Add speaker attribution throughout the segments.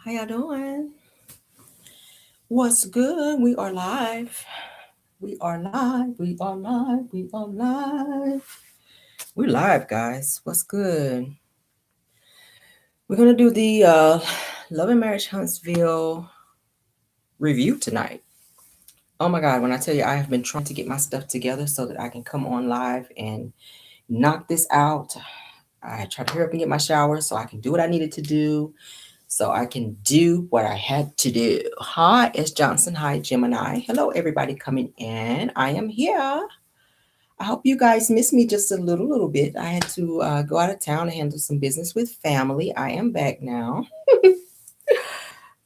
Speaker 1: How y'all doing? What's good? We are live. We are live. We are live. We are live. We're live, guys. What's good? We're gonna do the Love and Marriage Huntsville review tonight. Oh my God! When I tell you, I have been trying to get my stuff together so that I can come on live and knock this out. I tried to hurry up and get my shower so I can do what I needed to do. So I can do what I had to do. Hi, S. Johnson. Hi, Gemini. Hello, everybody coming in. I am here. I hope you guys missed me just a little bit. I had to go out of town and handle some business with family. I am back now.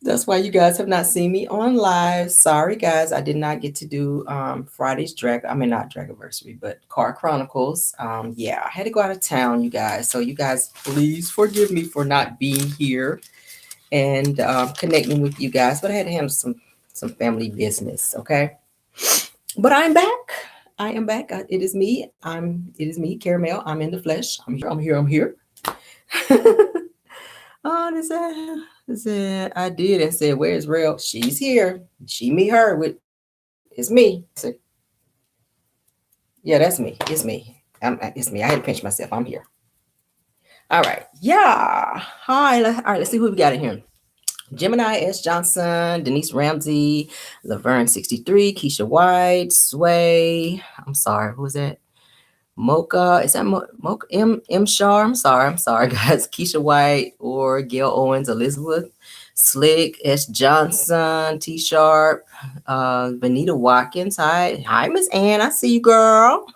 Speaker 1: That's why you guys have not seen me on live. Sorry, guys. I did not get to do Friday's not Dragiversary, but Car Chronicles. Yeah, I had to go out of town, you guys. So you guys, please forgive me for not being here and connecting with you guys, but I had to handle some family business. Okay, but I'm back. I am back. It is me. It is me, Caramel. I'm in the flesh. I'm here. I'm here. I'm here. Oh, this is I did and said, "Where's Rell?" She's here. She, me, her. With it's me. Yeah, that's me. It's me. It's me. I had to pinch myself. I'm here. All right. Yeah. Hi. All right. Let's see who we got in here. Gemini S. Johnson, Denise Ramsey, Laverne 63, Keisha White, Sway. I'm sorry, who is that? Mocha. Is that Mocha? M. Shar. I'm sorry, guys. Keisha White or Gail Owens, Elizabeth, Slick, S. Johnson, T. Sharp, Benita Watkins. Hi, Miss Ann. I see you, girl.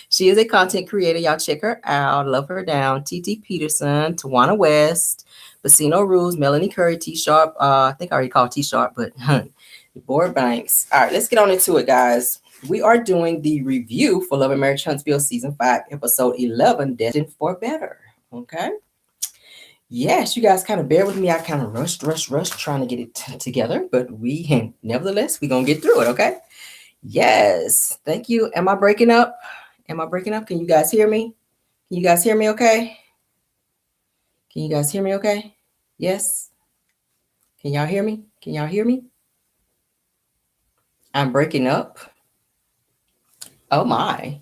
Speaker 1: She is a content creator. Y'all check her out. Love her down. TT Peterson, Tawana West. Basino Rules, Melanie Curry, T Sharp. I think I already called T Sharp, but Board Banks. All right, let's get on into it, guys. We are doing the review for Love and Marriage Huntsville Season 5, Episode 11, Destined for Better. Okay. Yes, you guys kind of bear with me. I kind of rushed, trying to get it together, but nevertheless, we're going to get through it, okay? Yes. Thank you. Am I breaking up? Can you guys hear me? Can you guys hear me okay? Can you guys hear me okay? Yes? Can y'all hear me? I'm breaking up. Oh my.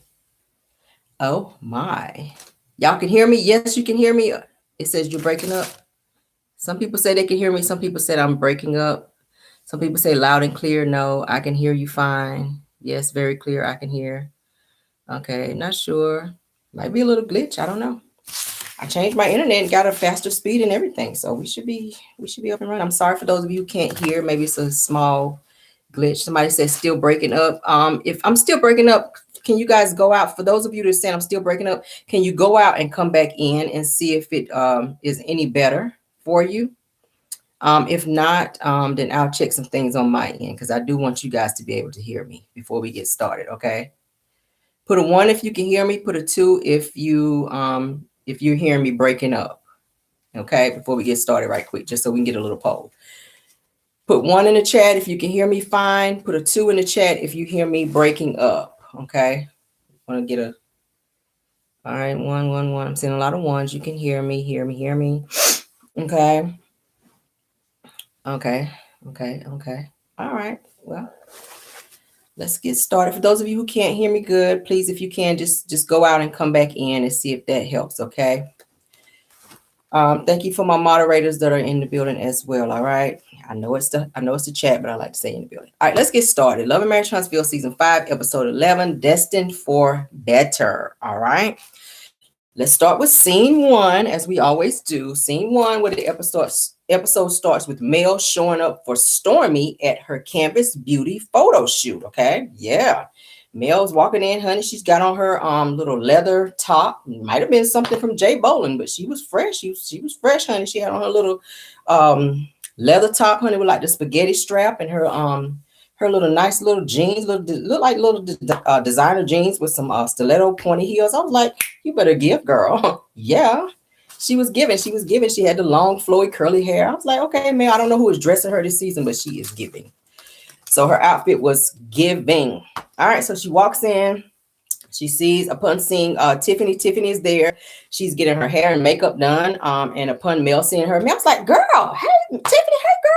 Speaker 1: Y'all can hear me? Yes, you can hear me. It says you're breaking up. Some people say they can hear me. Some people said I'm breaking up. Some people say loud and clear. No, I can hear you fine. Yes, very clear. I can hear. Okay, not sure. Might be a little glitch. I don't know. I changed my internet and got a faster speed and everything. So we should be up and running. I'm sorry for those of you who can't hear. Maybe it's a small glitch. Somebody says still breaking up. If I'm still breaking up, can you guys go out? For those of you that are saying I'm still breaking up, can you go out and come back in and see if it is any better for you? If not, then I'll check some things on my end because I do want you guys to be able to hear me before we get started. Okay. Put a 1 if you can hear me. Put a 2 if you're hearing me breaking up. Okay. Before we get started, right quick, just so we can get a little poll. Put 1 in the chat if you can hear me fine. Put a 2 in the chat if you hear me breaking up. Okay. Want to get a. All right. 1, 1, 1. I'm seeing a lot of ones. You can hear me. Okay. Okay. All right. Well, let's get started. For those of you who can't hear me good, please, if you can, just go out and come back in and see if that helps. Okay. Thank you for my moderators that are in the building as well. All right. I know it's the chat, but I like to say in the building. All right, let's get started. Love and Marriage Huntsville Season 5, Episode 11, Destined for Better. All right. Let's start with Scene 1, as we always do. Scene 1, where the episode starts with Mel showing up for Stormy at her campus beauty photo shoot. Okay. Yeah. Mel's walking in, honey. She's got on her little leather top. Might have been something from Jay Bolin, but she was fresh. She was fresh, honey. She had on her little leather top, honey, with like the spaghetti strap, and her little nice little jeans, look like little designer jeans with some stiletto pointy heels. I was like, you better give, girl. Yeah. She was giving. She had the long, flowy, curly hair. I was like, okay, man, I don't know who is dressing her this season, but she is giving. So her outfit was giving. All right, so she walks in. She sees upon seeing Tiffany. Tiffany is there. She's getting her hair and makeup done. And upon Mel seeing her, Mel's like, "Girl, hey Tiffany, hey girl,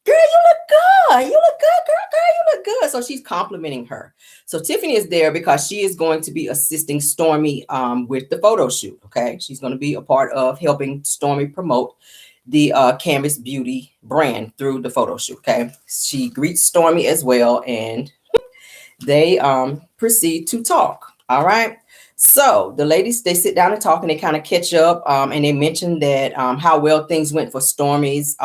Speaker 1: you look good. You look good, girl, you look good." So she's complimenting her. So Tiffany is there because she is going to be assisting Stormy with the photo shoot. Okay, she's going to be a part of helping Stormy promote the Canvas Beauty brand through the photo shoot. Okay, she greets Stormy as well, and they proceed to talk. All right. So the ladies, they sit down and talk, and they kind of catch up, and they mention that how well things went for Stormy's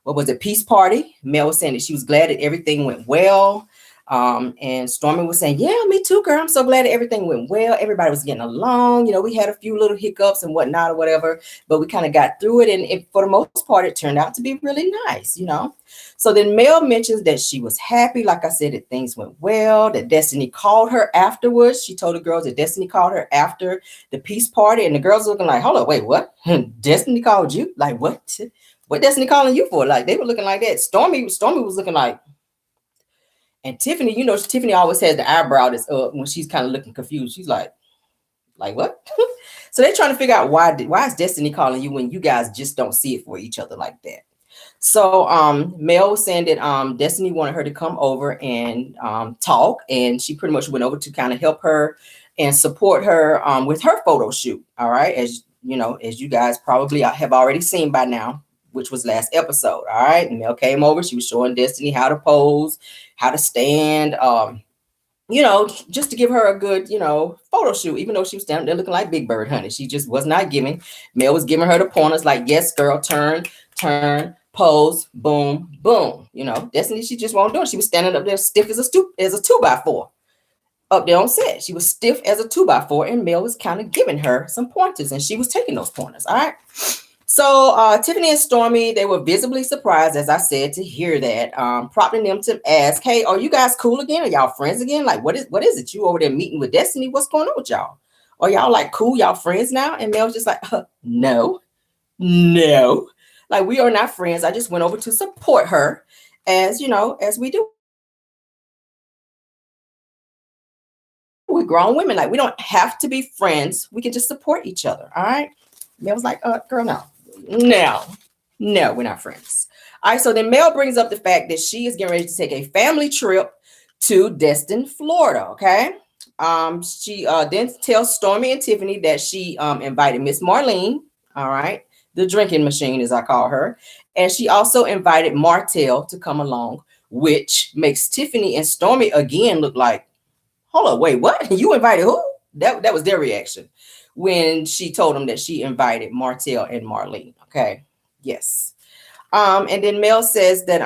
Speaker 1: what was it, peace party. Mel was saying that she was glad that everything went well. And Stormy was saying, "Yeah, me too, girl. I'm so glad that everything went well. Everybody was getting along. You know, we had a few little hiccups and whatnot or whatever, but we kind of got through it. And for the most part, it turned out to be really nice, you know." So then Mel mentions that she was happy, like I said, that things went well, that Destiny called her afterwards. She told the girls that Destiny called her after the peace party. And the girls looking like, "Hold on, wait, what? Destiny called you? Like what? What Destiny calling you for?" Like they were looking like that. Stormy was looking like, and Tiffany, you know, Tiffany always has the eyebrow that's up when she's kind of looking confused. She's like what? So they're trying to figure out why is Destiny calling you when you guys just don't see it for each other like that. So Mel was saying that Destiny wanted her to come over and talk, and she pretty much went over to kind of help her and support her with her photo shoot. All right, as you know, as you guys probably have already seen by now, which was last episode. All right. And Mel came over. She was showing Destiny how to pose, how to stand, you know, just to give her a good, you know, photo shoot, even though she was standing there looking like Big Bird, honey. She just was not giving. Mel was giving her the pointers like, "Yes, girl, turn, pose, boom, boom." You know, Destiny, she just won't do it. She was standing up there stiff as a 2x4 up there on set. She was stiff as a 2x4, and Mel was kind of giving her some pointers, and she was taking those pointers. All right. So Tiffany and Stormy, they were visibly surprised, as I said, to hear that, prompting them to ask, "Hey, are you guys cool again? Are y'all friends again? Like, what is it? You over there meeting with Destiny? What's going on with y'all? Are y'all like cool? Y'all friends now?" And Mel's just like, no, like we are not friends. I just went over to support her, as you know, as we do. We're grown women. Like we don't have to be friends. We can just support each other. All right. Mel was like, "Girl, no, we're not friends." All right, so then Mel brings up the fact that she is getting ready to take a family trip to Destin, Florida. Okay. She then tells Stormy and Tiffany that she invited Miss Marlene, all right, the drinking machine, as I call her, and she also invited Martell to come along, which makes Tiffany and Stormy again look like, "Hold on, wait, what? You invited who?" That was their reaction when she told them that she invited Martell and Marlene. Okay. Yes. And then Mel says that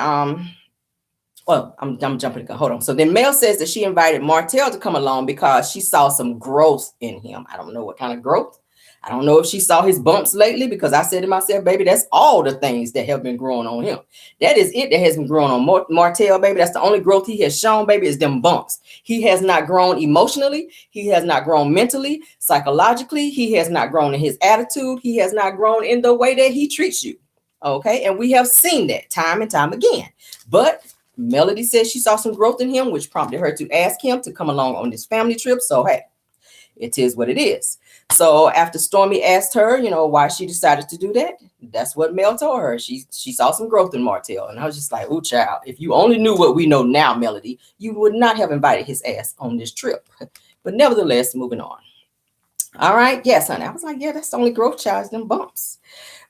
Speaker 1: well, I'm jumping. Hold on. So then Mel says that she invited Martell to come along because she saw some growth in him. I don't know what kind of growth. I don't know if she saw his bumps lately, because I said to myself, baby, that's all the things that have been growing on him. That is it that has been growing on Martell, baby. That's the only growth he has shown, baby, is them bumps. He has not grown emotionally. He has not grown mentally, psychologically. He has not grown in his attitude. He has not grown in the way that he treats you. Okay. And we have seen that time and time again. But Melody says she saw some growth in him, which prompted her to ask him to come along on this family trip. So, hey, it is what it is. So after Stormy asked her, you know, why she decided to do that, that's what Mel told her. She saw some growth in Martell. And I was just like, "Oh, child, if you only knew what we know now, Melody, you would not have invited his ass on this trip." But nevertheless, moving on. All right. Yes, honey. I was like, yeah, that's the only growth, child, is them bumps.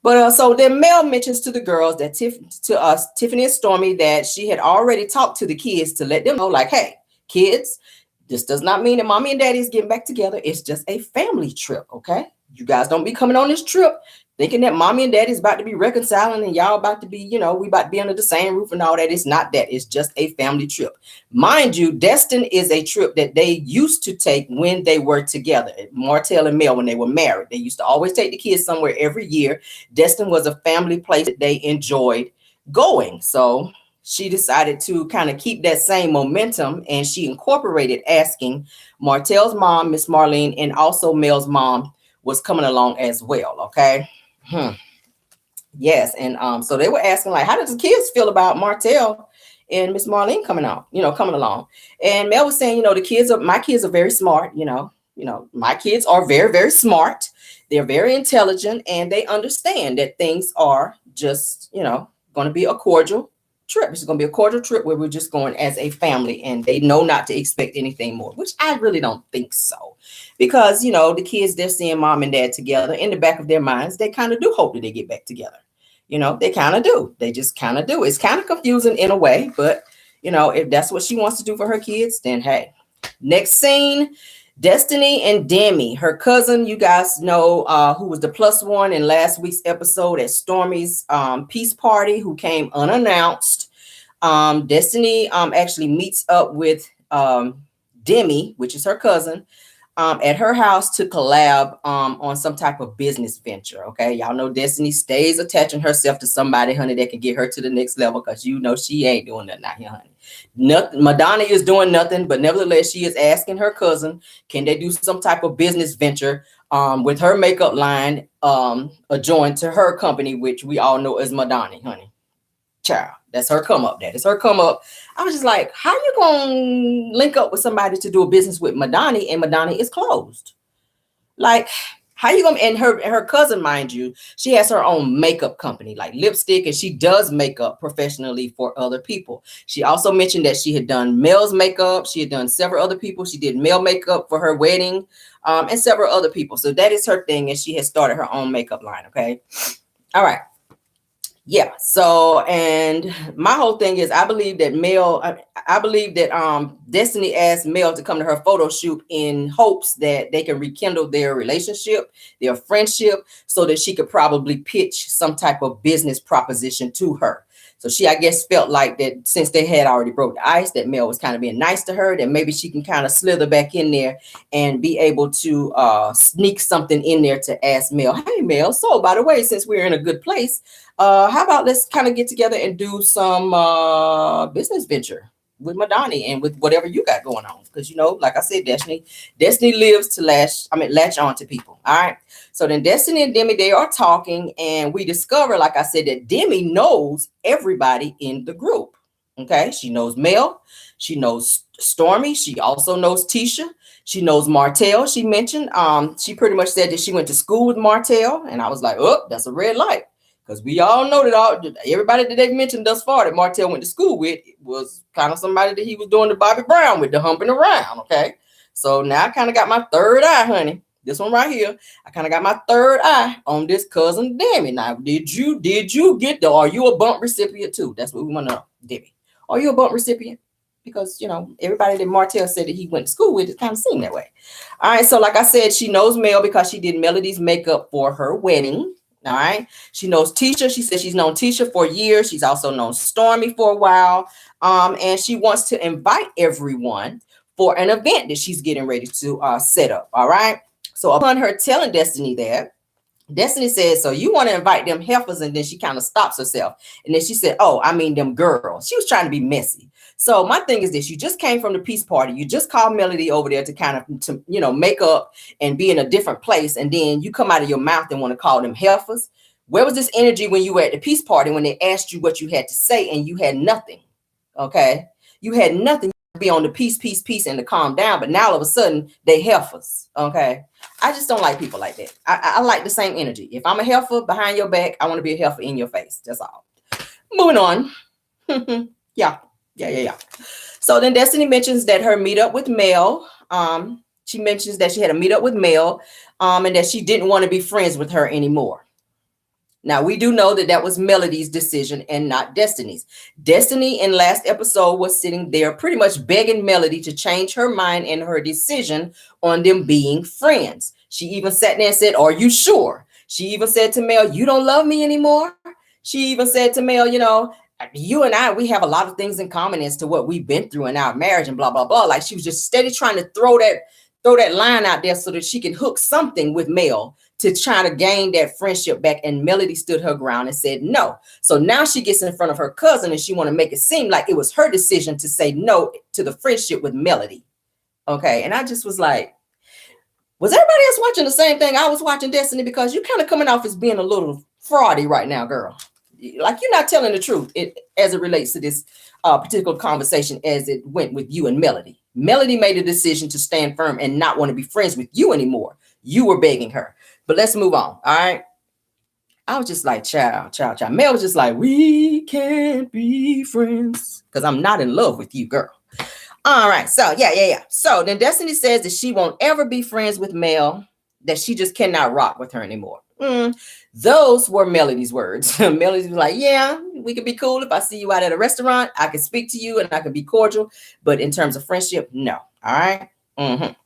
Speaker 1: But so then Mel mentions to the girls that Tiffany and Stormy, that she had already talked to the kids to let them know, like, "Hey, kids, this does not mean that mommy and daddy is getting back together. It's just a family trip, okay? You guys don't be coming on this trip thinking that mommy and daddy is about to be reconciling and y'all about to be, you know, we about to be under the same roof and all that. It's not that. It's just a family trip." Mind you, Destin is a trip that they used to take when they were together. Martell and Mel, when they were married, they used to always take the kids somewhere every year. Destin was a family place that they enjoyed going. So she decided to kind of keep that same momentum, and she incorporated asking Martell's mom, Miss Marlene, and also Mel's mom was coming along as well. Okay. Yes. And so they were asking, like, how did the kids feel about Martell and Miss Marlene coming along. And Mel was saying, my kids are very smart, my kids are very, very smart. They're very intelligent, and they understand that things are just, going to be a cordial trip. It's going to be a cordial trip where we're just going as a family, and they know not to expect anything more, which I really don't think so. Because, the kids, they're seeing mom and dad together. In the back of their minds, they kind of do hope that they get back together. They kind of do. They just kind of do. It's kind of confusing in a way, but, if that's what she wants to do for her kids, then hey. Next scene, Destiny and Demi, her cousin, you guys know, who was the plus one in last week's episode at Stormy's peace party, who came unannounced. Destiny actually meets up with Demi, which is her cousin, at her house to collab on some type of business venture. Okay, y'all know Destiny stays attaching herself to somebody, honey, that can get her to the next level, because she ain't doing nothing out here, honey. Nothing. Madonna is doing nothing, but nevertheless, she is asking her cousin, can they do some type of business venture with her makeup line adjoined to her company, which we all know as Madonna, honey. Child, that's her come up. That is her come up. I was just like, how you gonna link up with somebody to do a business with Madonna, and Madonna is closed? Like, how you gonna? And her cousin, mind you, she has her own makeup company, like lipstick, and she does makeup professionally for other people. She also mentioned that she had done Mel's makeup. She had done several other people. She did Mel makeup for her wedding, and several other people. So that is her thing, and she has started her own makeup line. Okay, all right. Yeah. So, and my whole thing is, I believe that Destiny asked Mel to come to her photo shoot in hopes that they can rekindle their relationship, their friendship, so that she could probably pitch some type of business proposition to her. So she, I guess, felt like that since they had already broke the ice, that Mel was kind of being nice to her, that maybe she can kind of slither back in there and be able to sneak something in there to ask Mel, hey, Mel, so by the way, since we're in a good place, how about let's kind of get together and do some business venture with Madonna and with whatever you got going on. Because, like I said, Destiny lives to latch on to people. All right. So then Destiny and Demi, they are talking, and we discover, like I said, that Demi knows everybody in the group. Okay. She knows Mel. She knows Stormy. She also knows Tisha. She knows Martell. She mentioned, she pretty much said that she went to school with Martell. And I was like, oh, that's a red light. Because we all know that everybody that they've mentioned thus far that Martell went to school with was kind of somebody that he was doing the Bobby Brown with, the humping around. Okay. So now I kind of got my third eye, honey. This one right here. I kind of got my third eye on this cousin Demi. Now, did you get are you a bump recipient too? That's what we want to know, Demi. Are you a bump recipient? Because, everybody that Martell said that he went to school with, it kind of seemed that way. All right. So like I said, she knows Mel because she did Melody's makeup for her wedding. All right. She knows Tisha. She said she's known Tisha for years. She's also known Stormy for a while. And she wants to invite everyone for an event that she's getting ready to set up. All right. So upon her telling Destiny that, Destiny says, so you want to invite them heifers? And then she kind of stops herself. And then she said, oh, I mean them girls. She was trying to be messy. So my thing is this: you just came from the peace party. You just called Melody over there to kind of, make up and be in a different place. And then you come out of your mouth and want to call them heifers. Where was this energy when you were at the peace party, when they asked you what you had to say and you had nothing? Okay. You had nothing. You be on the peace, and to calm down. But now all of a sudden they heifers. Okay. I just don't like people like that. I like the same energy. If I'm a heifer behind your back, I want to be a heifer in your face. That's all. Moving on. Yeah. So then Destiny mentions that her meetup with Mel. She mentions that she had a meetup with Mel, and that she didn't want to be friends with her anymore. Now, we do know that was Melody's decision and not Destiny's. Destiny in last episode was sitting there pretty much begging Melody to change her mind and her decision on them being friends. She even sat there and said, are you sure? She even said to Mel, you don't love me anymore? She even said to Mel, you and I, we have a lot of things in common as to what we've been through in our marriage and blah, blah, blah. Like, she was just steady trying to throw that line out there so that she can hook something with Mel to try to gain that friendship back. And Melody stood her ground and said no. So now she gets in front of her cousin and she want to make it seem like it was her decision to say no to the friendship with Melody. Okay. And I just was like, was everybody else watching the same thing I was watching, Destiny? Because you're kind of coming off as being a little fraudy right now, girl. like you're not telling the truth as it relates to this particular conversation as it went with you and Melody. Melody made a decision to stand firm and not want to be friends with you anymore. You were begging her. But let's move on. All right. I was just like, child. Mel was just like, we can't be friends because I'm not in love with you, girl. All right. So, yeah. So then Destiny says that she won't ever be friends with Mel, that she just cannot rock with her anymore. Those were Melody's words. Melody was like, yeah, we could be cool. If I see you out at a restaurant, I can speak to you and I can be cordial. But in terms of friendship, no. All right.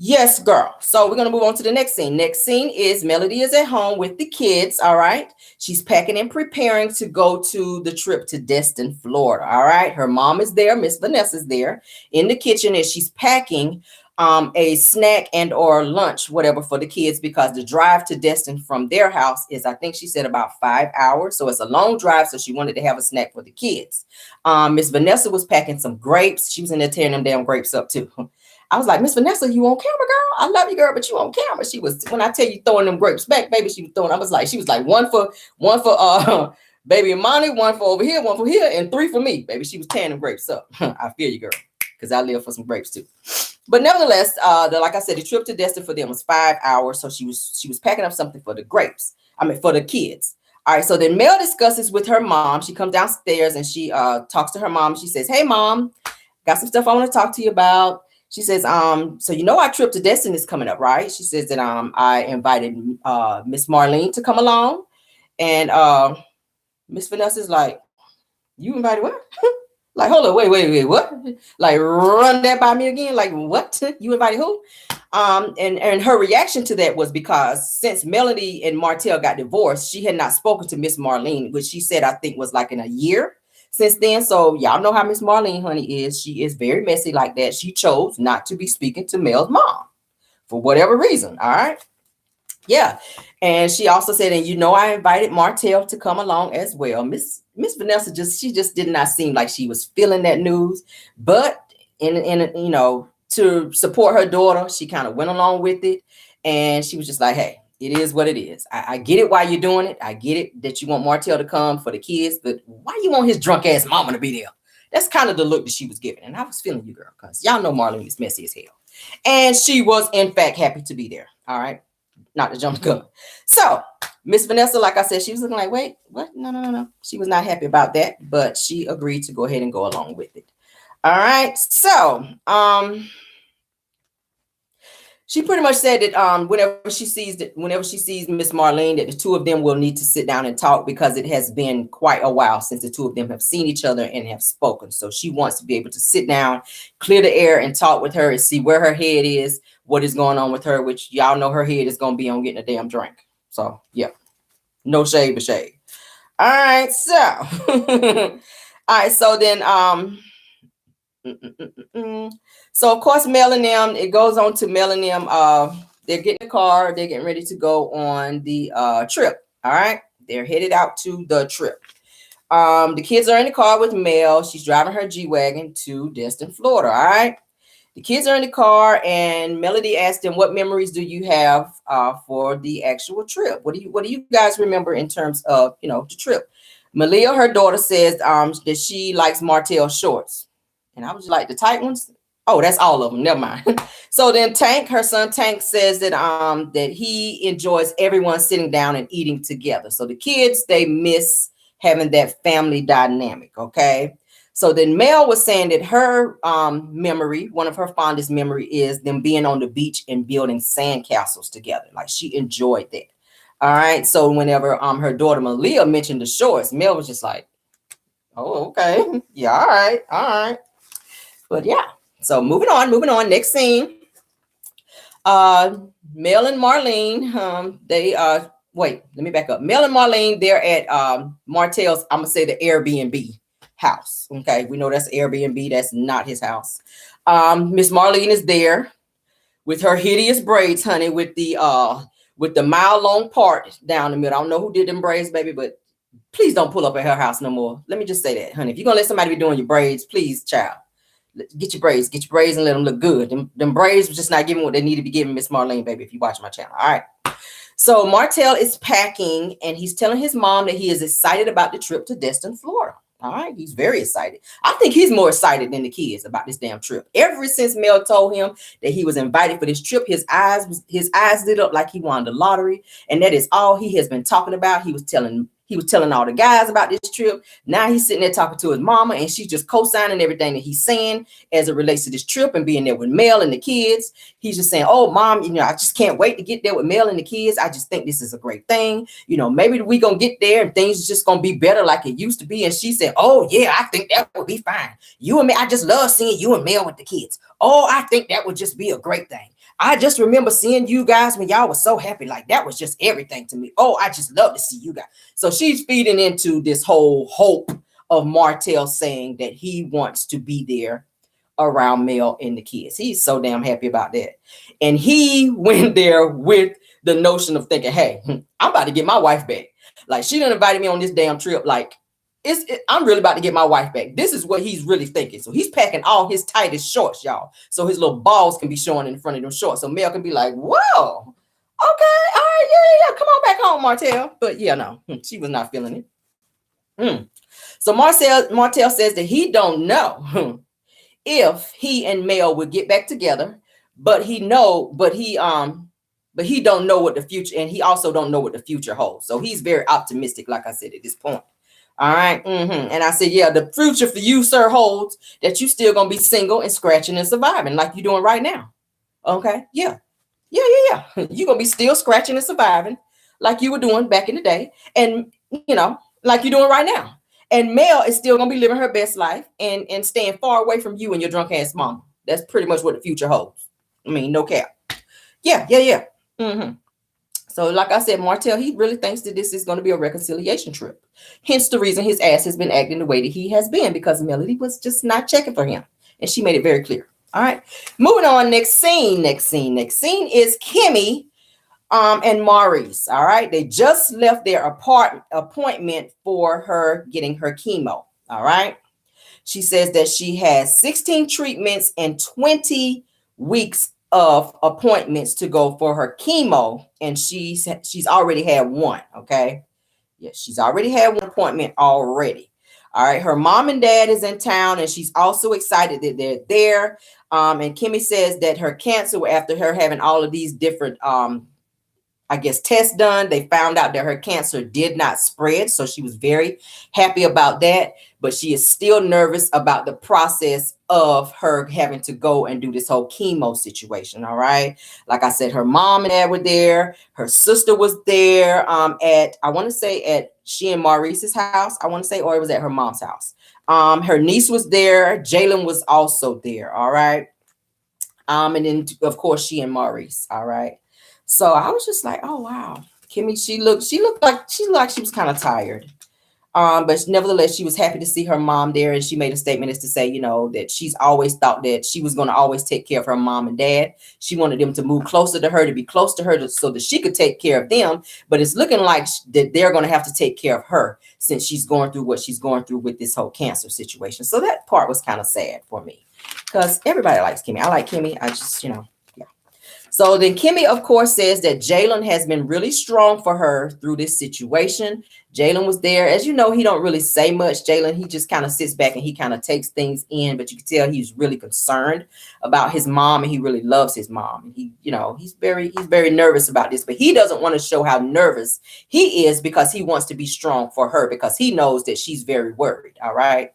Speaker 1: Yes, girl. So we're going to move on to the next scene. Next scene is Melody is at home with the kids. All right. She's packing and preparing to go to the trip to Destin, Florida. All right. Her mom is there. Miss Vanessa's there in the kitchen as she's packing a snack and or lunch, whatever, for the kids, because the drive to Destin from their house is, I think she said, about 5 hours. So it's a long drive. So she wanted to have a snack for the kids. Miss Vanessa was packing some grapes. She was in there tearing them damn grapes up too. I was like, Miss Vanessa, you on camera, girl? I love you, girl, but you on camera. She was, when I tell you throwing them grapes back, baby, she was throwing, she was like one for baby Imani, one for over here, one for here, and 3 for me. Baby, she was tearing them grapes up. I feel you, girl, because I live for some grapes too. But nevertheless, like I said, the trip to Destin for them was 5 hours. So she was packing up something for the grapes. For the kids. All right. So then Mel discusses with her mom. She comes downstairs and she talks to her mom. She says, hey, mom, got some stuff I want to talk to you about. She says, so you know our trip to Destin is coming up, right? She says that I invited Miss Marlene to come along. And Miss Vanessa's like, you invited what? Like, hold on, wait, what? Like, run that by me again. Like, what? You invited who? And her reaction to that was because since Melody and Martell got divorced, she had not spoken to Miss Marlene, which she said, I think was like in a year since then. So y'all know how Miss Marlene, honey, is. She is very messy like that. She chose not to be speaking to Mel's mom for whatever reason. All right. Yeah. And she also said, and you know, I invited Martell to come along as well. Miss Vanessa just did not seem like she was feeling that news, but in to support her daughter, she kind of went along with it. And she was just like, hey, it is what it is. I get it why you're doing it. I get it that you want Martell to come for the kids, but why you want his drunk ass mama to be there? That's kind of the look that she was giving. And I was feeling you, girl, because y'all know Marlene is messy as hell. And she was, in fact, happy to be there. All right. Not to jump the gun. So Miss Vanessa, like I said, she was looking like, wait, what? No. She was not happy about that, but she agreed to go ahead and go along with it. All right. So she pretty much said that whenever she sees Miss Marlene, that the two of them will need to sit down and talk because it has been quite a while since the two of them have seen each other and have spoken. So she wants to be able to sit down, clear the air, and talk with her and see where her head is, what is going on with her, which y'all know her head is going to be on getting a damn drink. So, yeah, no shade but shade. All right. So then, so of course, Mel and them, it goes on to Mel and them. They're getting a car. They're getting ready to go on the trip. All right. They're headed out to the trip. The kids are in the car with Mel. She's driving her G-Wagon to Destin, Florida. All right. The kids are in the car, and Melody asked them, what memories do you have for the actual trip? What do you guys remember in terms of, the trip? Malia, her daughter, says that she likes Martell shorts. And I was like, the tight ones? Oh, that's all of them. Never mind. So then Tank, her son Tank, says that that he enjoys everyone sitting down and eating together. So the kids, they miss having that family dynamic. Okay. So then Mel was saying that her memory, one of her fondest memory, is them being on the beach and building sand castles together. Like she enjoyed that. All right. So whenever her daughter Malia mentioned the shorts, Mel was just like, oh, okay. Yeah. All right. But yeah. So moving on. Next scene. Mel and Marlene, wait, let me back up. Mel and Marlene, they're at Martell's, I'm going to say the Airbnb house. Okay. We know that's Airbnb. That's not his house. Miss Marlene is there with her hideous braids, honey, with the mile long part down the middle. I don't know who did them braids, baby, but please don't pull up at her house no more. Let me just say that, honey. If you're going to let somebody be doing your braids, please, child, get your braids and let them look good. Them braids were just not giving what they need to be giving Miss Marlene, baby, if you watch my channel. All right. So Martell is packing and he's telling his mom that he is excited about the trip to Destin, Florida. All right, he's very excited. I think he's more excited than the kids about this damn trip. Ever since Mel told him that he was invited for this trip, his eyes lit up like he won the lottery, and that is all he has been talking about. He was telling all the guys about this trip. Now he's sitting there talking to his mama, and she's just co-signing everything that he's saying as it relates to this trip and being there with Mel and the kids. He's just saying, oh, mom, I just can't wait to get there with Mel and the kids. I just think this is a great thing. Maybe we going to get there and things are just going to be better like it used to be. And she said, oh, yeah, I think that would be fine. You and me, I just love seeing you and Mel with the kids. Oh, I think that would just be a great thing. I just remember seeing you guys when y'all was so happy. Like, that was just everything to me. Oh, I just love to see you guys. So she's feeding into this whole hope of Martell saying that he wants to be there around Mel and the kids. He's so damn happy about that. And he went there with the notion of thinking, hey, I'm about to get my wife back. Like, she done invited me on this damn trip. Like, I'm really about to get my wife back. This is what he's really thinking. So he's packing all his tightest shorts, y'all. So his little balls can be showing in front of them shorts. So Mel can be like, whoa, okay, all right, yeah. Come on back home, Martell. But yeah, no, she was not feeling it. So Martell says that he don't know if he and Mel would get back together, but he don't know what the future, and he also don't know what the future holds. So he's very optimistic, like I said, at this point. All right. And I said, yeah, the future for you, sir, holds that you still gonna be single and scratching and surviving like you're doing right now. Okay. Yeah. You're gonna be still scratching and surviving like you were doing back in the day, and like you're doing right now. And Mel is still gonna be living her best life and staying far away from you and your drunk ass mama. That's pretty much what the future holds. I mean, no cap. Yeah. So like I said, Martell, he really thinks that this is going to be a reconciliation trip. Hence the reason his ass has been acting the way that he has been, because Melody was just not checking for him. And she made it very clear. All right. Moving on. Next scene is Kimmy and Maurice. All right. They just left their appointment for her getting her chemo. All right. She says that she has 16 treatments and 20 weeks of appointments to go for her chemo, and she's already had one. Okay. Yes, she's already had one appointment already. All right. Her mom and dad is in town, and she's also excited that they're there. And Kimmy says that her cancer, after her having all of these different tests done, they found out that her cancer did not spread. So she was very happy about that, but she is still nervous about the process of her having to go and do this whole chemo situation. All right. Like I said, her mom and dad were there. Her sister was there at she and Maurice's house, or it was at her mom's house. Her niece was there. Jalen was also there. All right. And then of course she and Maurice. All right. So I was just like, oh wow, Kimmy, she looked like she was kind of tired. But nevertheless, she was happy to see her mom there, and she made a statement as to say, that she's always thought that she was going to always take care of her mom and dad. She wanted them to move closer to her, to be close to her, so that she could take care of them. But it's looking like that they're going to have to take care of her, since she's going through what she's going through with this whole cancer situation. So that part was kind of sad for me, because everybody likes Kimmy. I like Kimmy. I just, yeah. So then Kimmy, of course, says that Jalen has been really strong for her through this situation. Jalen was there. As you know, he don't really say much. Jalen, he just kind of sits back and he kind of takes things in, but you can tell he's really concerned about his mom, and he really loves his mom. And he, he's very nervous about this, but he doesn't want to show how nervous he is, because he wants to be strong for her, because he knows that she's very worried. All right.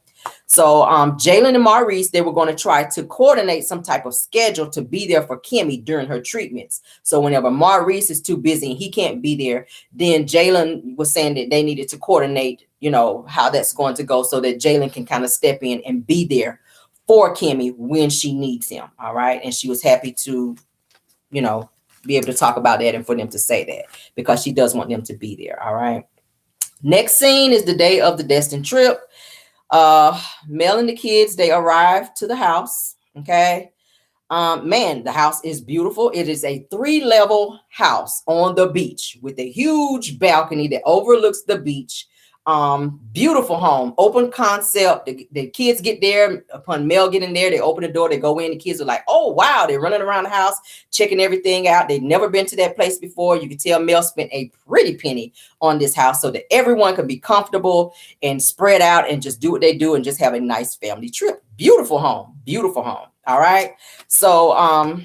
Speaker 1: So Jalen and Maurice, they were going to try to coordinate some type of schedule to be there for Kimmy during her treatments. So whenever Maurice is too busy and he can't be there, then Jalen was saying that they needed to coordinate, how that's going to go, so that Jalen can kind of step in and be there for Kimmy when she needs him. All right. And she was happy to, be able to talk about that and for them to say that, because she does want them to be there. All right. Next scene is the day of the Destin trip. Mel and the kids, they arrived to the house. Okay. Man, the house is beautiful. It is a 3-level house on the beach with a huge balcony that overlooks the beach. Beautiful home, open concept. The kids get there. Upon Mel getting there, they open the door, they go in. The kids are like, oh wow, they're running around the house checking everything out. They've never been to that place before. You can tell Mel spent a pretty penny on this house so that everyone can be comfortable and spread out and just do what they do and just have a nice family trip. Beautiful home, beautiful home. All right, so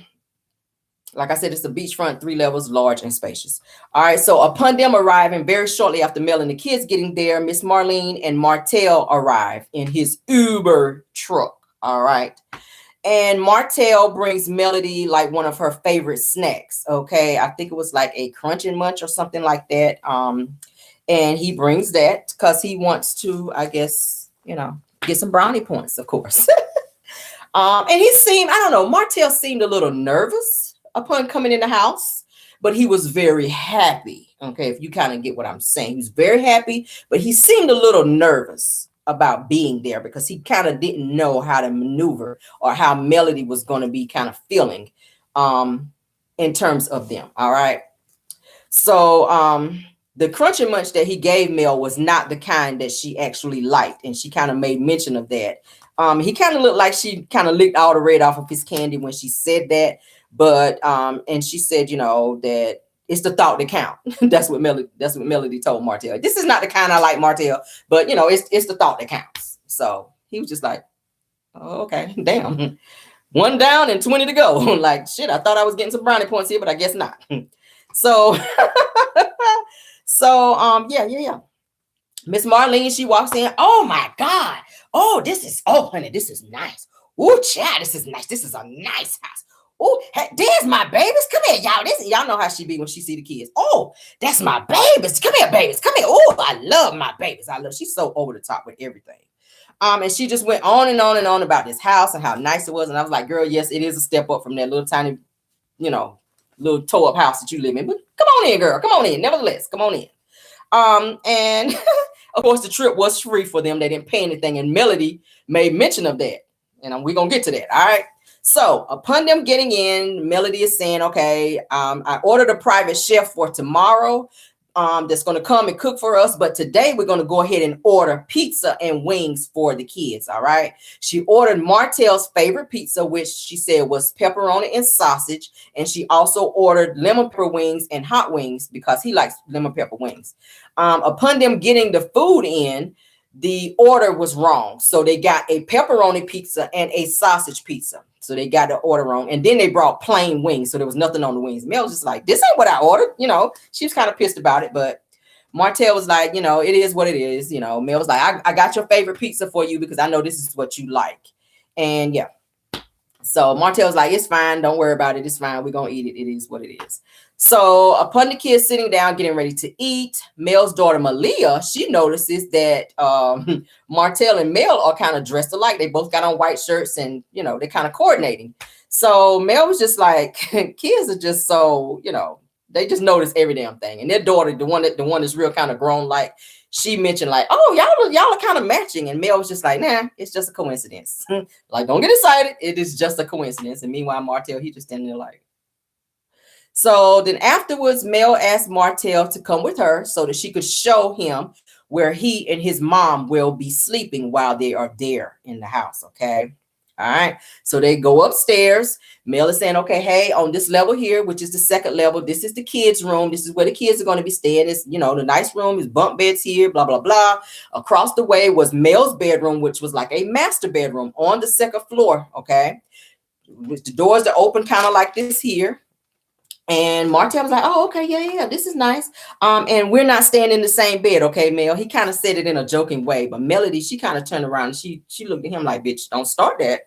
Speaker 1: like I said, it's a beachfront, 3 levels, large and spacious. All right. So upon them arriving, very shortly after Mel and the kids getting there, Miss Marlene and Martell arrive in his Uber truck. All right. And Martell brings Melody like one of her favorite snacks. Okay. I think it was like a Crunch and Munch or something like that. And he brings that because he wants to, I guess, you know, get some brownie points, of course. And he seemed, I don't know, Martell seemed a little nervous upon coming in the house, but he was very happy. Okay, if you kind of get what I'm saying, he was very happy, but he seemed a little nervous about being there because he kind of didn't know how to maneuver or how Melody was going to be kind of feeling in terms of them. All right. So the Crunch and Munch that he gave Mel was not the kind that she actually liked, and she kind of made mention of that. He kind of looked like she kind of licked all the red off of his candy when she said that. But and she said, you know, that it's the thought that count. That's what Melody told Martell. This is not the kind I like, Martell, but you know, it's the thought that counts. So he was just like, oh, okay, damn. 1 down and 20 to go. Like, shit, I thought I was getting some brownie points here, but I guess not. So yeah. Miss Marlene, she walks in. Oh my God. Oh, honey, this is nice. Oh, child, this is nice. This is a nice house. Oh, hey, there's my babies. Come here, y'all. Y'all know how she be when she see the kids. Oh, that's my babies. Come here, babies. Come here. Oh, I love my babies. She's so over the top with everything. And she just went on and on and on about this house and how nice it was. And I was like, girl, yes, it is a step up from that little tiny, you know, little toe up house that you live in. But come on in, girl. Come on in. Nevertheless, come on in. And of course, the trip was free for them. They didn't pay anything. And Melody made mention of that. And we're going to get to that. All right. So upon them getting in, Melody is saying, okay, I ordered a private chef for tomorrow that's going to come and cook for us. But today we're going to go ahead and order pizza and wings for the kids. All right. She ordered Martell's favorite pizza, which she said was pepperoni and sausage. And she also ordered lemon pepper wings and hot wings because he likes lemon pepper wings. Upon them getting the food in, the order was wrong. So they got a pepperoni pizza and a sausage pizza. So they got the order wrong. And then they brought plain wings. So there was nothing on the wings. Mel was just like, this ain't what I ordered. You know, she was kind of pissed about it. But Martell was like, you know, it is what it is. You know, Mel was like, I got your favorite pizza for you because I know this is what you like. And yeah. So Martell was like, it's fine. Don't worry about it. It's fine. We're going to eat it. It is what it is. So upon the kids sitting down, getting ready to eat, Mel's daughter, Malia, she notices that Martell and Mel are kind of dressed alike. They both got on white shirts and, you know, they're kind of coordinating. So Mel was just like, kids are just so, you know, they just notice every damn thing. And their daughter, the one that's real kind of grown, like she mentioned like, oh, y'all are kind of matching. And Mel was just like, nah, it's just a coincidence. Like, don't get excited. It is just a coincidence. And meanwhile, Martell, he just standing there like. So then afterwards, Mel asked Martell to come with her so that she could show him where he and his mom will be sleeping while they are there in the house. Okay. All right. So they go upstairs. Mel is saying, okay, hey, on this level here, which is the second level, this is the kids' room. This is where the kids are going to be staying. It's, you know, the nice room is bunk beds here, blah, blah, blah. Across the way was Mel's bedroom, which was like a master bedroom on the second floor. Okay. With the doors are open kind of like this here. And Martell was like, oh, okay, yeah, this is nice. And we're not staying in the same bed, okay, Mel? He kind of said it in a joking way, but Melody, she kind of turned around and she looked at him like, bitch, don't start that.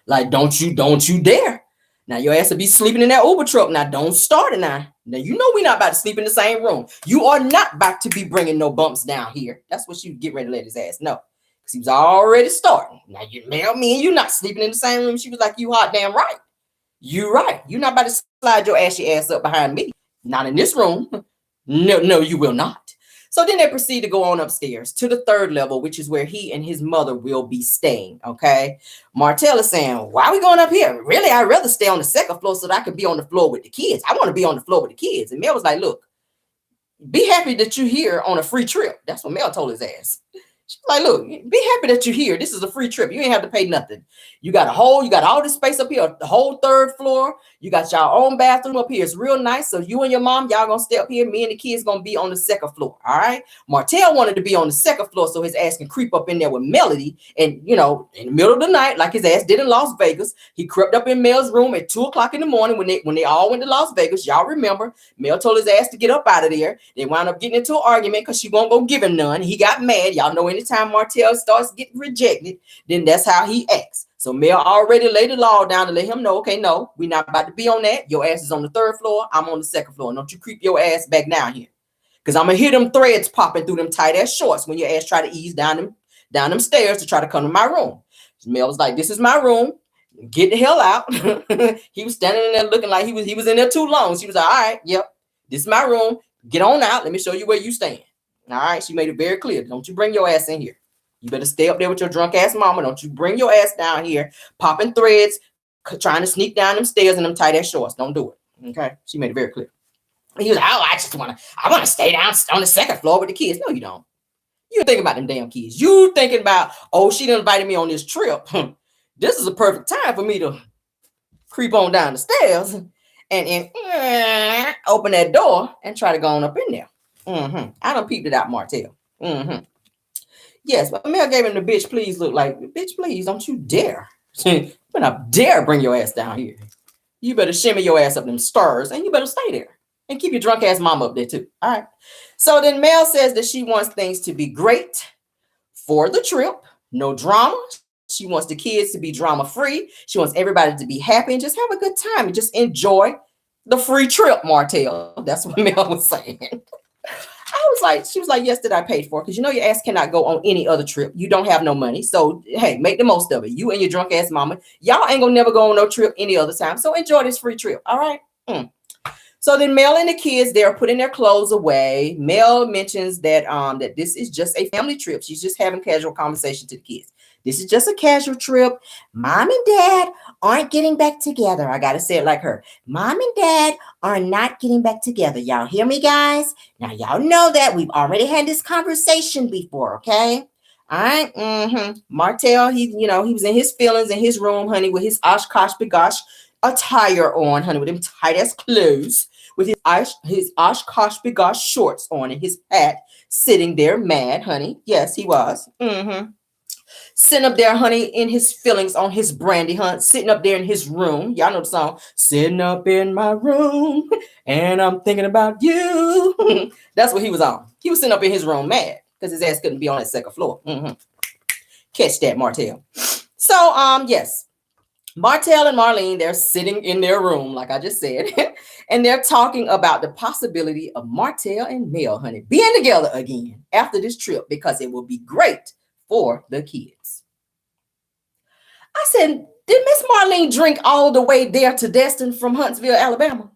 Speaker 1: Like, don't you dare. Now your ass will be sleeping in that Uber truck. Now don't start it now. Now you know we're not about to sleep in the same room. You are not about to be bringing no bumps down here. That's what you get ready to let his ass know. Because he was already starting. Now you, Mel, me and you not sleeping in the same room. She was like, you hot damn right. You right. You're not about to slide your ashy ass up behind me. Not in this room. No, you will not. So then they proceed to go on upstairs to the third level, which is where he and his mother will be staying. Okay. Martell is saying, why are we going up here? Really, I'd rather stay on the second floor so that I could be on the floor with the kids. I want to be on the floor with the kids. And Mel was like, look, be happy that you're here on a free trip. That's what Mel told his ass. She's like, look, be happy that you're here. This is a free trip. You ain't have to pay nothing. You got all this space up here, the whole third floor. You got your own bathroom up here. It's real nice. So you and your mom, y'all gonna stay up here. Me and the kids gonna be on the second floor. All right. Martell wanted to be on the second floor so his ass can creep up in there with Melody. And in the middle of the night, like his ass did in Las Vegas, he crept up in Mel's room at 2:00 in the morning when they all went to Las Vegas. Y'all remember, Mel told his ass to get up out of there. They wound up getting into an argument because she won't go give him none. He got mad. Y'all know anytime Martell starts getting rejected, then that's how he acts. So Mel already laid the law down to let him know, okay, no, we're not about to be on that. Your ass is on the third floor. I'm on the second floor. Don't you creep your ass back down here. Because I'm going to hear them threads popping through them tight ass shorts when your ass try to ease down them stairs to try to come to my room. Mel was like, this is my room. Get the hell out. He was standing in there looking like he was in there too long. She was like, all right, yep, this is my room. Get on out. Let me show you where you stand. All right. She made it very clear. Don't you bring your ass in here. You better stay up there with your drunk ass mama. Don't you bring your ass down here, popping threads, trying to sneak down them stairs in them tight ass shorts. Don't do it. Okay. She made it very clear. He was like, oh, I want to stay down on the second floor with the kids. No, you don't. You thinking about them damn kids. You thinking about, oh, she done invited me on this trip. This is a perfect time for me to creep on down the stairs and open that door and try to go on up in there. I done peeped it out, Martell. Yes, but Mel gave him the bitch, please look like, bitch, please, don't you dare. You better dare bring your ass down here. You better shimmy your ass up them stairs and you better stay there. And keep your drunk ass mama up there too. All right. So then Mel says that she wants things to be great for the trip. No drama. She wants the kids to be drama free. She wants everybody to be happy and just have a good time and just enjoy the free trip, Martell. That's what Mel was saying. She was like, yes, that I paid for. Because your ass cannot go on any other trip. You don't have no money. So, hey, make the most of it. You and your drunk ass mama. Y'all ain't gonna never go on no trip any other time. So enjoy this free trip. All right. So then Mel and the kids, they're putting their clothes away. Mel mentions that that this is just a family trip. She's just having casual conversation to the kids. This is just a casual trip. Mom and dad aren't getting back together. I got to say it like her. Mom and dad are not getting back together. Y'all hear me, guys? Now, y'all know that we've already had this conversation before, okay? All right. Martell, he was in his feelings in his room, honey, with his Oshkosh Bagosh attire on, honey, with them tight ass clothes, with his Oshkosh Bagosh shorts on and his hat, sitting there mad, honey. Yes, he was. Sitting up there, honey, in his feelings on his brandy hunt, sitting up there in his room. Y'all know the song, sitting up in my room and I'm thinking about you. That's what he was on. He was sitting up in his room mad because his ass couldn't be on that second floor. Catch that, Martell. So, yes, Martell and Marlene, they're sitting in their room, like I just said, and they're talking about the possibility of Martell and Mel, honey, being together again after this trip because it will be great for the kids. I said, did Miss Marlene drink all the way there to Destin from Huntsville, Alabama?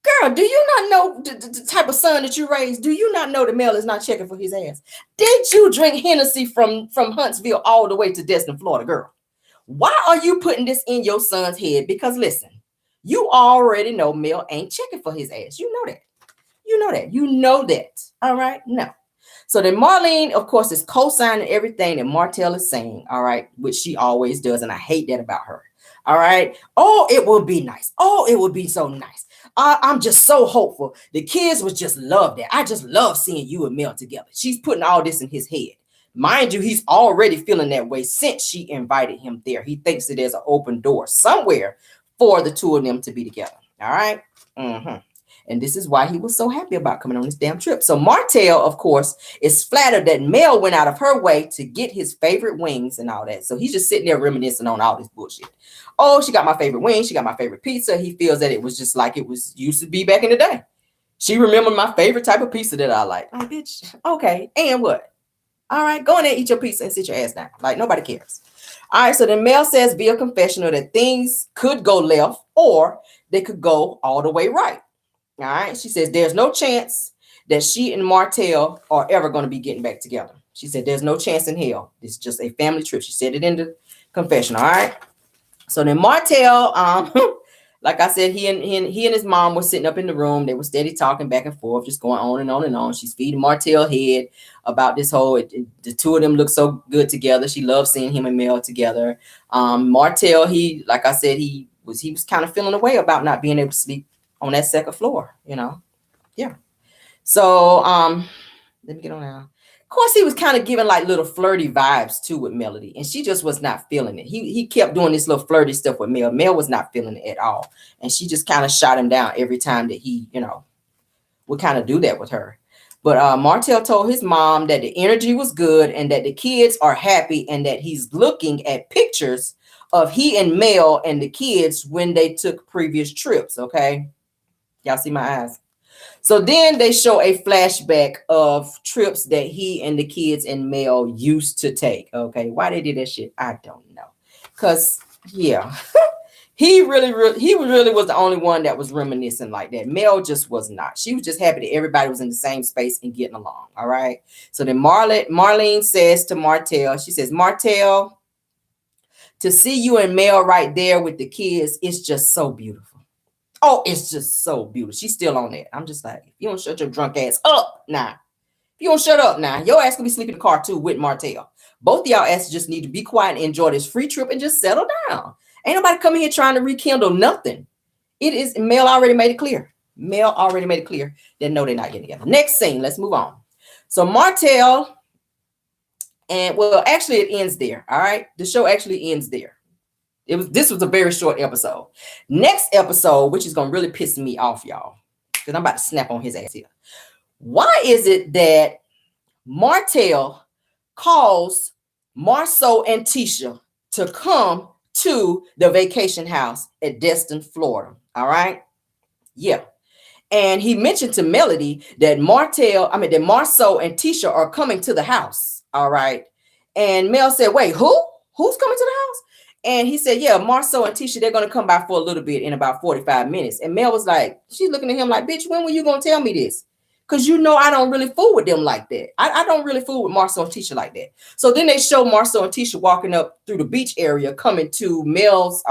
Speaker 1: Girl, do you not know the type of son that you raised? Do you not know that Mel is not checking for his ass? Did you drink Hennessy from Huntsville all the way to Destin, Florida, girl? Why are you putting this in your son's head? Because listen, you already know Mel ain't checking for his ass. You know that. You know that. All right? No. So then Marlene, of course, is co-signing everything that Martell is saying, all right, which she always does, and I hate that about her. All right. Oh, it will be nice. Oh, it will be so nice. I'm just so hopeful. The kids would just love that. I just love seeing you and Mel together. She's putting all this in his head. Mind you, he's already feeling that way since she invited him there. He thinks that there's an open door somewhere for the two of them to be together. All right. And this is why he was so happy about coming on this damn trip. So Martell, of course, is flattered that Mel went out of her way to get his favorite wings and all that. So he's just sitting there reminiscing on all this bullshit. Oh, she got my favorite wings. She got my favorite pizza. He feels that it was just like it was used to be back in the day. She remembered my favorite type of pizza that I like. Like, bitch, okay, and what? All right, go in there, eat your pizza and sit your ass down. Like, nobody cares. All right, so then Mel says via confessional that things could go left or they could go all the way right. All right, she says there's no chance that she and Martell are ever going to be getting back together. She said there's no chance in hell. It's just a family trip. She said it in the confession. All right. So then Martell like I said, he and his mom were sitting up in the room. They were steady talking back and forth, just going on and on and on. She's feeding Martell head about this whole. The two of them look so good together. She loves seeing him and Mel together. Martell, he, like I said, he was kind of feeling away about not being able to sleep on that second floor. Yeah. So let me get on now. Of course, he was kind of giving like little flirty vibes too with Melody, and she just was not feeling it. He kept doing this little flirty stuff with Mel. Mel was not feeling it at all, and she just kind of shot him down every time that he, would kind of do that with her. But Martell told his mom that the energy was good and that the kids are happy and that he's looking at pictures of he and Mel and the kids when they took previous trips. Okay, y'all see my eyes. So then they show a flashback of trips that he and the kids and Mel used to take. Okay, why they did that shit, I don't know. Cause yeah, he really was the only one that was reminiscing like that. Mel just was not. She was just happy that everybody was in the same space and getting along. All right. So then Marlene says to Martell, she says, Martell, to see you and Mel right there with the kids, it's just so beautiful. Oh, it's just so beautiful. She's still on that. I'm just like, you don't shut your drunk ass up now. If you don't shut up now, your ass gonna be sleeping in the car too with Martell. Both of y'all asses just need to be quiet and enjoy this free trip and just settle down. Ain't nobody coming here trying to rekindle nothing. It is, Mel already made it clear. Mel already made it clear that no, they're not getting together. Next scene, let's move on. So Martell, and well, actually it ends there. All right. The show actually ends there. This was a very short episode. Next episode, which is gonna really piss me off, y'all, because I'm about to snap on his ass here. Why is it that Martell calls Marceau and Tisha to come to the vacation house at Destin, Florida? All right. Yeah. And he mentioned to Melody that Marceau and Tisha are coming to the house. All right. And Mel said, wait, who? Who's coming to the house? And he said, yeah, Marceau and Tisha, they're going to come by for a little bit in about 45 minutes. And Mel was like, she's looking at him like, bitch, when were you going to tell me this? Because I don't really fool with them like that. I don't really fool with Marceau and Tisha like that. So then they show Marceau and Tisha walking up through the beach area, coming to Mel's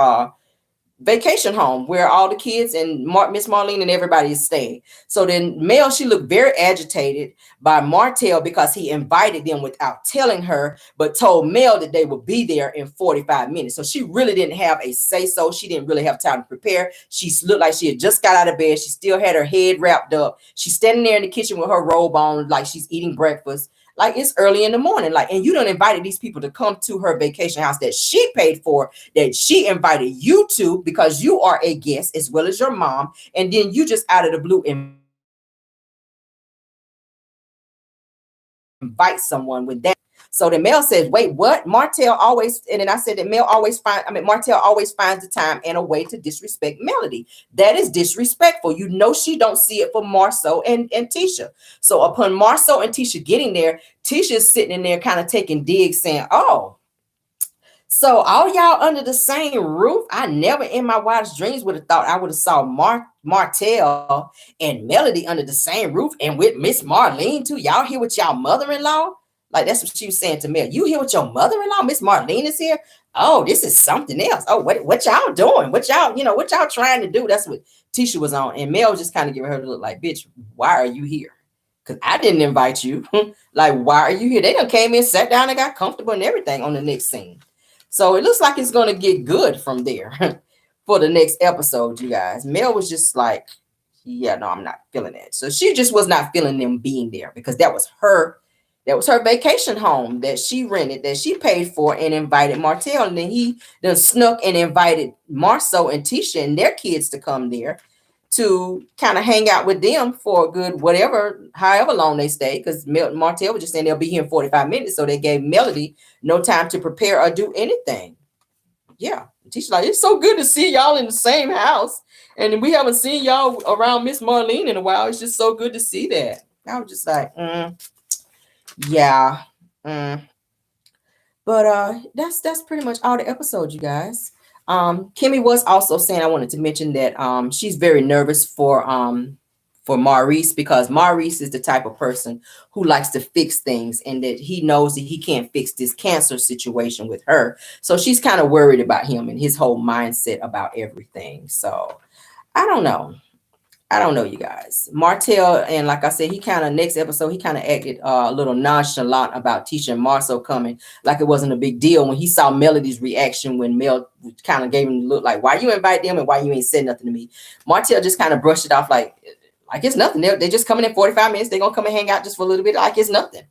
Speaker 1: vacation home where all the kids and Miss Marlene and everybody is staying. So then Mel, she looked very agitated by Martell because he invited them without telling her, but told Mel that they would be there in 45 minutes. So she really didn't have a say so. She didn't really have time to prepare. She looked like she had just got out of bed. She still had her head wrapped up. She's standing there in the kitchen with her robe on like she's eating breakfast. Like it's early in the morning, like, and you done invited these people to come to her vacation house that she paid for, that she invited you to because you are a guest as well as your mom. And then you just out of the blue invite someone with that. So then Mel says, wait, what? Martell always, and then I said that Martell always finds the time and a way to disrespect Melody. That is disrespectful. She don't see it for Marceau and Tisha. So upon Marceau and Tisha getting there, Tisha's sitting in there kind of taking digs saying, oh, so all y'all under the same roof? I never in my wildest dreams would have thought I would have saw Martell and Melody under the same roof and with Miss Marlene too. Y'all here with y'all mother-in-law? Like that's what she was saying to Mel. You here with your mother-in-law? Miss Marlene is here. Oh, this is something else. Oh, what y'all doing? What y'all trying to do? That's what Tisha was on. And Mel just kind of giving her the look like, bitch, why are you here? Because I didn't invite you. Like, why are you here? They done came in, sat down, and got comfortable and everything on the next scene. So it looks like it's going to get good from there for the next episode, you guys. Mel was just like, yeah, no, I'm not feeling it. So she just was not feeling them being there because that was her vacation home that she rented, that she paid for and invited Martell. And then he then snuck and invited Marceau and Tisha and their kids to come there to kind of hang out with them for a good however long they stay, because Martell was just saying they'll be here in 45 minutes. So they gave Melody no time to prepare or do anything. Yeah. Tisha's like, it's so good to see y'all in the same house. And we haven't seen y'all around Miss Marlene in a while. It's just so good to see that. I was just like, yeah. But that's pretty much all the episodes, you guys. Kimmy was also saying, I wanted to mention that she's very nervous for for Maurice, because Maurice is the type of person who likes to fix things, and that he knows that he can't fix this cancer situation with her. So she's kind of worried about him and his whole mindset about everything. So I don't know. I don't know, you guys. Martell, and like I said, he kind of next episode, he kind of acted a little nonchalant about Tisha and Marceau coming, like it wasn't a big deal when he saw Melody's reaction when Mel kind of gave him the look like, why you invite them and why you ain't said nothing to me? Martell just kind of brushed it off like it's nothing. They're just coming in 45 minutes. They're going to come and hang out just for a little bit like it's nothing.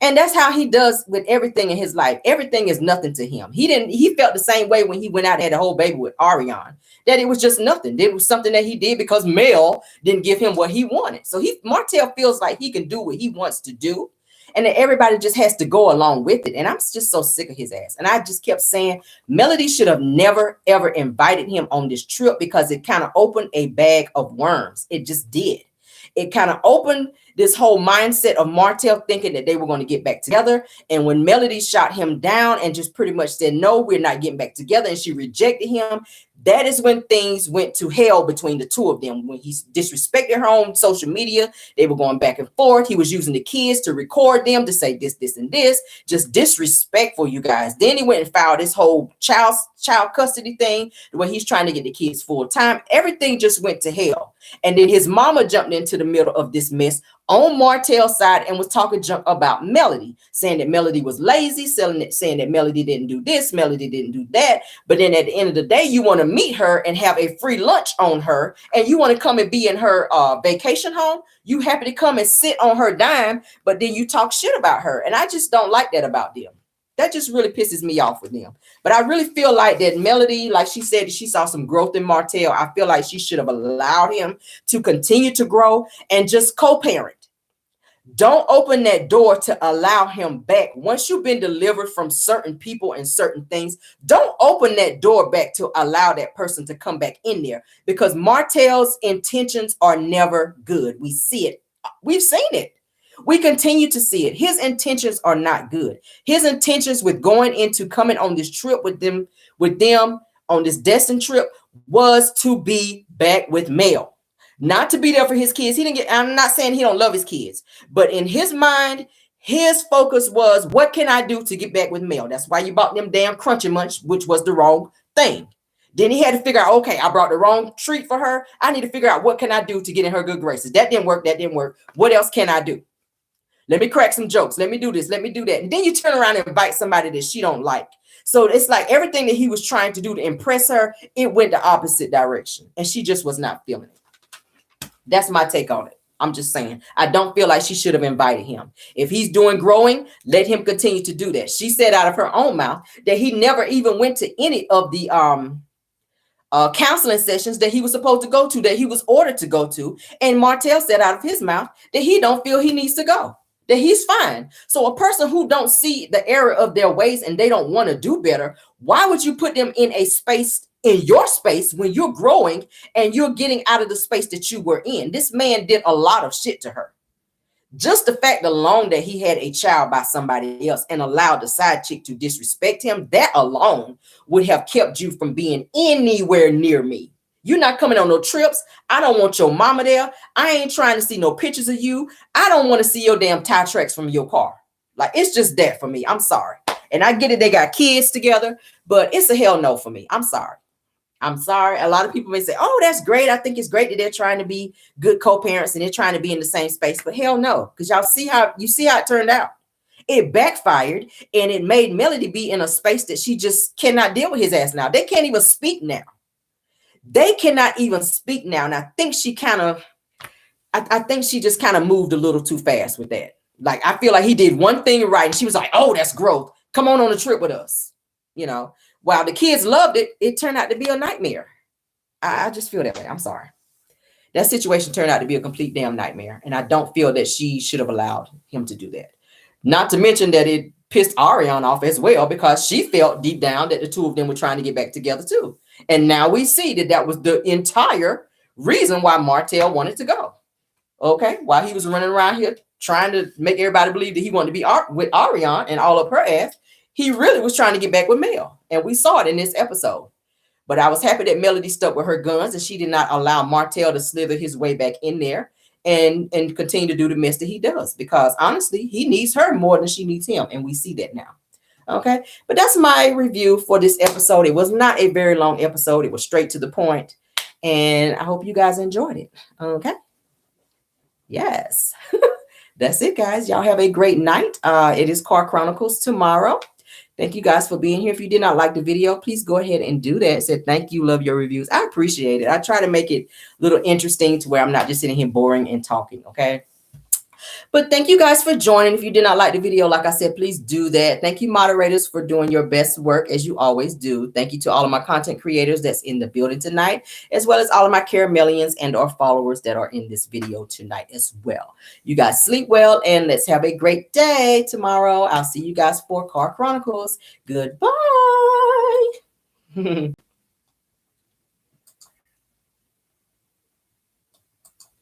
Speaker 1: And that's how he does with everything in his life. Everything is nothing to him. He felt the same way when he went out and had a whole baby with Ariane, that it was just nothing. It was something that he did because Mel didn't give him what he wanted. So Martell feels like he can do what he wants to do, and that everybody just has to go along with it. And I'm just so sick of his ass. And I just kept saying Melody should have never, ever invited him on this trip, because it kind of opened a bag of worms. It just did. It kind of opened this whole mindset of Martell thinking that they were going to get back together. And when Melody shot him down and just pretty much said, no, we're not getting back together, and she rejected him, that is when things went to hell between the two of them. When he disrespected her on social media, they were going back and forth. He was using the kids to record them to say this, this, and this. Just disrespectful, you guys. Then he went and filed this whole child custody thing where he's trying to get the kids full time. Everything just went to hell. And then his mama jumped into the middle of this mess on Martell's side and was talking junk about Melody, saying that Melody was lazy, saying that Melody didn't do this, Melody didn't do that. But then at the end of the day, you want to meet her and have a free lunch on her, and you want to come and be in her vacation home. You happy to come and sit on her dime, but then you talk shit about her. And I just don't like that about them. That just really pisses me off with them. But I really feel like that Melody, like she said, she saw some growth in Martell. I feel like she should have allowed him to continue to grow and just co-parent. Don't open that door to allow him back. Once you've been delivered from certain people and certain things, don't open that door back to allow that person to come back in there, because Martell's intentions are never good. We see it. We've seen it. We continue to see it. His intentions are not good. His intentions with going into coming on this trip with them on this Destin trip was to be back with Mel, not to be there for his kids. I'm not saying he don't love his kids, but in his mind, his focus was, what can I do to get back with Mel? That's why you bought them damn Crunchy Munch, which was the wrong thing. Then he had to figure out, okay, I brought the wrong treat for her. I need to figure out what can I do to get in her good graces. That didn't work. That didn't work. What else can I do? Let me crack some jokes. Let me do this. Let me do that. And then you turn around and invite somebody that she don't like. So it's like everything that he was trying to do to impress her, it went the opposite direction. And she just was not feeling it. That's my take on it. I'm just saying, I don't feel like she should have invited him. If he's doing growing, let him continue to do that. She said out of her own mouth that he never even went to any of the counseling sessions that he was supposed to go to, that he was ordered to go to. And Martell said out of his mouth that he don't feel he needs to go, that he's fine. So a person who don't see the error of their ways and they don't want to do better, why would you put them in a space, in your space, when you're growing and you're getting out of the space that you were in? This man did a lot of shit to her. Just the fact alone that he had a child by somebody else and allowed the side chick to disrespect him, that alone would have kept you from being anywhere near me. You're not coming on no trips. I don't want your mama there. I ain't trying to see no pictures of you. I don't want to see your damn tie tracks from your car. Like, it's just that for me. I'm sorry. And I get it. They got kids together, but it's a hell no for me. I'm sorry. I'm sorry. A lot of people may say, oh, that's great. I think it's great that they're trying to be good co-parents and they're trying to be in the same space. But hell no, because you see how it turned out. It backfired, and it made Melody be in a space that she just cannot deal with his ass now. They can't even speak now. They cannot even speak now. And I think she just kind of moved a little too fast with that. Like, I feel like he did one thing right, and she was like, oh, that's growth. Come on a trip with us. You know, while the kids loved it, it turned out to be a nightmare. I just feel that way. I'm sorry. That situation turned out to be a complete damn nightmare. And I don't feel that she should have allowed him to do that. Not to mention that it pissed Ariane off as well, because she felt deep down that the two of them were trying to get back together too. And now we see that that was the entire reason why Martell wanted to go. Okay, while he was running around here trying to make everybody believe that he wanted to be with Ariane and all of her ass, he really was trying to get back with Mel. And we saw it in this episode. But I was happy that Melody stuck with her guns and she did not allow Martell to slither his way back in there. and continue to do the mess that he does, because honestly, he needs her more than she needs him. And we see that now. Okay. But that's my review for this episode. It was not a very long episode. It was straight to the point. And I hope you guys enjoyed it. Okay. Yes. That's it, guys. Y'all have a great night. It is Car Chronicles tomorrow. Thank you guys for being here. If you did not like the video, please go ahead and do that. Said thank you, love your reviews. I appreciate it. I try to make it a little interesting to where I'm not just sitting here boring and talking, okay? But thank you guys for joining. If you did not like the video, like I said, please do that. Thank you, moderators, for doing your best work as you always do. Thank you to all of my content creators that's in the building tonight, as well as all of my caramelians and our followers that are in this video tonight as well. You guys sleep well, and let's have a great day tomorrow. I'll see you guys for Car Chronicles. Goodbye.